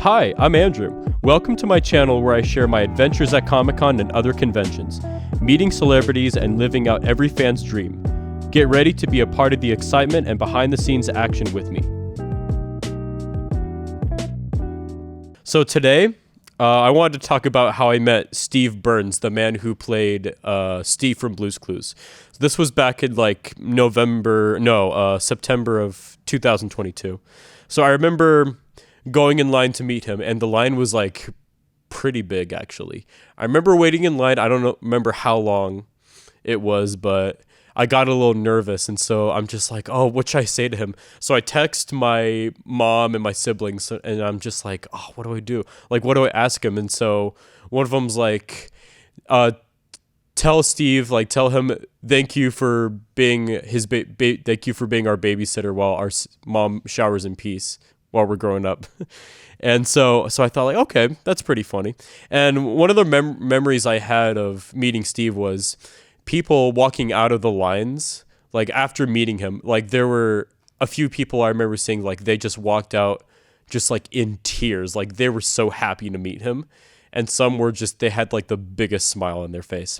Hi, I'm Andrew. Welcome to my channel where I share my adventures at Comic-Con and other conventions, meeting celebrities and living out every fan's dream. Get ready to be a part of the excitement and behind-the-scenes action with me. So today, I wanted to talk about how I met Steve Burns, the man who played Steve from Blue's Clues. This was back in September of 2022. So I remember going in line to meet him, and the line was like pretty big, actually. I remember waiting in line. I don't remember how long it was, but I got a little nervous, and so I'm just like, oh, what should I say to him? So I text my mom and my siblings, and I'm just like, oh, what do I do? Like, what do I ask him? And so one of them's like, tell Steve, like, tell him thank you for being his thank you for being our babysitter while our mom showers in peace while we're growing up. And so I thought, like, okay, that's pretty funny. And one of the memories I had of meeting Steve was people walking out of the lines, like after meeting him. Like there were a few people I remember seeing, like they just walked out just like in tears. Like they were so happy to meet him. And some were just, they had like the biggest smile on their face.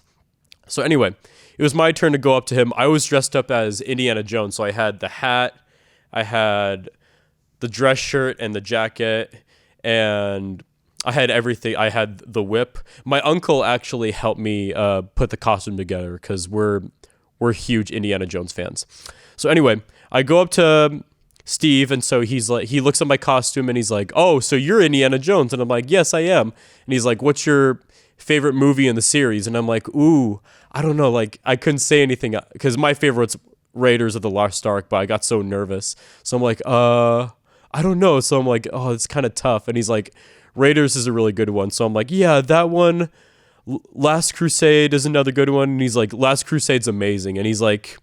So anyway, it was my turn to go up to him. I was dressed up as Indiana Jones. So I had the hat, I had the dress shirt and the jacket, and I had everything. I had the whip. My uncle actually helped me put the costume together because we're huge Indiana Jones fans. So anyway, I go up to Steve, and so he's like, he looks at my costume and he's like, "Oh, so you're Indiana Jones?" And I'm like, "Yes, I am." And he's like, "What's your favorite movie in the series?" And I'm like, "Ooh, I don't know." Like I couldn't say anything because my favorite's Raiders of the Lost Ark, but I got so nervous. So I'm like, I don't know. So I'm like, oh, it's kind of tough. And he's like, Raiders is a really good one. So I'm like, yeah, that one. Last Crusade is another good one. And he's like, Last Crusade's amazing. And he's like,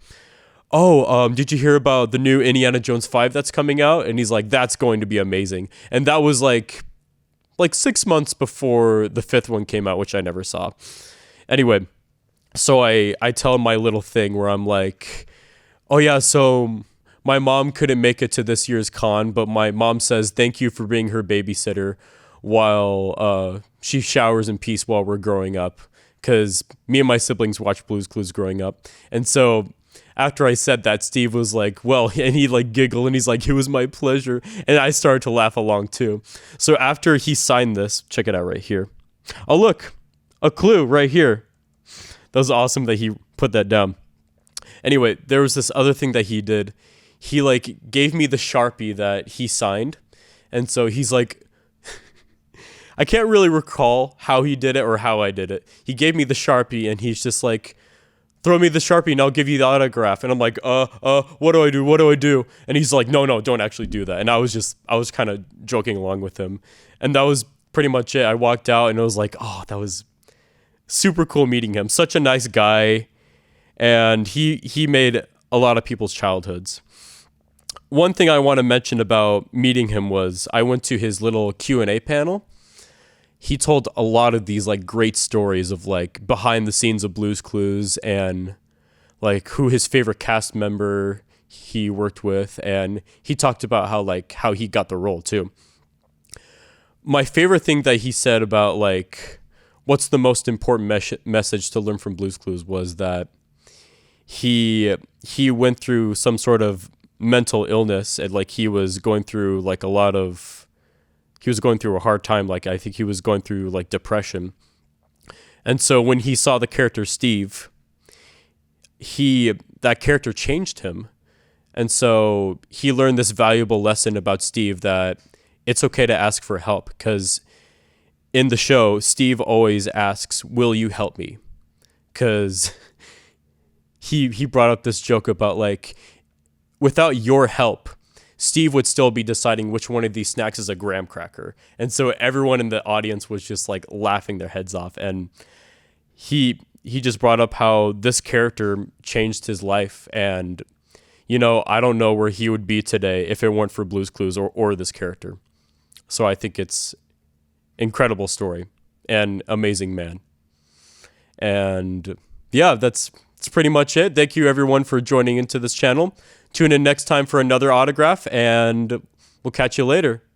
oh, did you hear about the new Indiana Jones 5 that's coming out? And he's like, that's going to be amazing. And that was like 6 months before the 5th one came out, which I never saw. Anyway, so I tell him my little thing where I'm like, oh yeah, so my mom couldn't make it to this year's con, but my mom says thank you for being her babysitter while she showers in peace while we're growing up, because me and my siblings watched Blue's Clues growing up. And so after I said that, Steve was like, well, and he like giggled and he's like, it was my pleasure. And I started to laugh along too. So after he signed this, check it out right here. Oh, look, a clue right here. That was awesome that he put that down. Anyway, there was this other thing that he did. He like gave me the Sharpie that he signed. And so he's like, I can't really recall how he did it or how I did it. He gave me the Sharpie and he's just like, throw me the Sharpie and I'll give you the autograph. And I'm like, what do I do? What do I do? And he's like, no, don't actually do that. And I was kind of joking along with him. And that was pretty much it. I walked out and it was like, oh, that was super cool meeting him. Such a nice guy. And he made a lot of people's childhoods. One thing I want to mention about meeting him was I went to his little Q&A panel. He told a lot of these like great stories of like behind the scenes of Blue's Clues and like who his favorite cast member he worked with, and he talked about how he got the role too. My favorite thing that he said about like what's the most important message to learn from Blue's Clues was that he went through some sort of mental illness, and like he was going through a hard time. Like I think he was going through like depression. And so when he saw the character Steve, that character changed him. And so he learned this valuable lesson about Steve, that it's okay to ask for help, because in the show, Steve always asks, will you help me? Because he brought up this joke about like, without your help, Steve would still be deciding which one of these snacks is a graham cracker. And so everyone in the audience was just like laughing their heads off. And he just brought up how this character changed his life. And, you know, I don't know where he would be today if it weren't for Blue's Clues or this character. So I think it's incredible story and amazing man. And yeah, that's pretty much it. Thank you everyone for joining into this channel. Tune in next time for another autograph, and we'll catch you later.